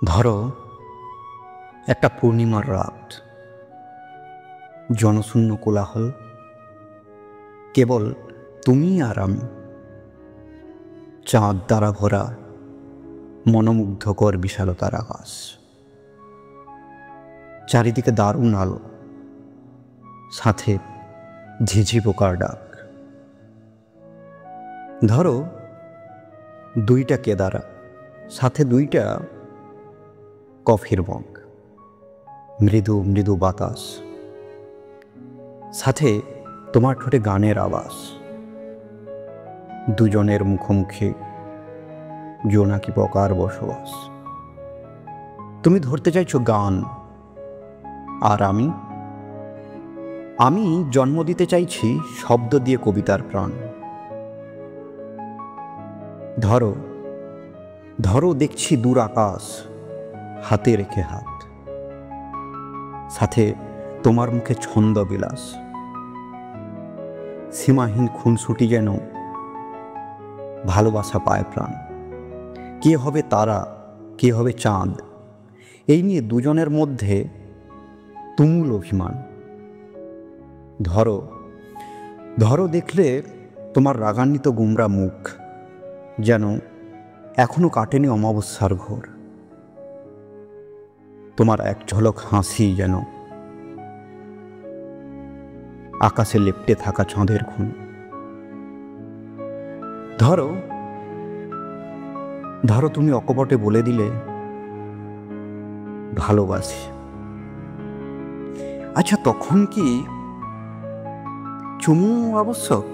ধরো একটা পূর্ণিমার রাত, জনশূন্য কোলাহল, কেবল তুমি আর আমি, চাঁদ দ্বারা ভরা মনোমুগ্ধকর বিশালতার আকাশ, চারিদিকে দারুণ আলো, সাথে ঝিঝি পোকার ডাক। ধরো দুইটা কেদারা, সাথে দুইটা কফির মগ, মৃদু মৃদু বাতাস, সাথে তোমার ঠোঁটে গানের আওয়াজ। দুজনের মুখোমুখি জোনাকি পোকার বসবাস। তুমি ধরতে চাইছো গান, আর আমি জন্ম দিতে চাইছি শব্দ দিয়ে কবিতার প্রাণ। ধরো ধরো দেখছি দূর আকাশ, হাতে রেখে হাত, সাথে তোমার মুখে ছন্দ বিলাস। সীমাহীন খুনসুটি যেন ভালোবাসা পায় প্রাণ। কে হবে তারা, কে হবে চাঁদ, এই নিয়ে দুজনের মধ্যে তুমুল অভিমান। ধরো ধরো দেখলে তোমার রাগান্বিত গুমরা মুখ, যেন এখনো কাটেনি অমাবস্যার ঘোর। তোমার এক ঝলক হাসি যেন আকাশে লেপ্টে থাকা চাঁদের খুন। ধরো ধরো তুমি অকপটে বলে দিলে ভালোবাসি। আচ্ছা, তখন কি চুমু আবশ্যক?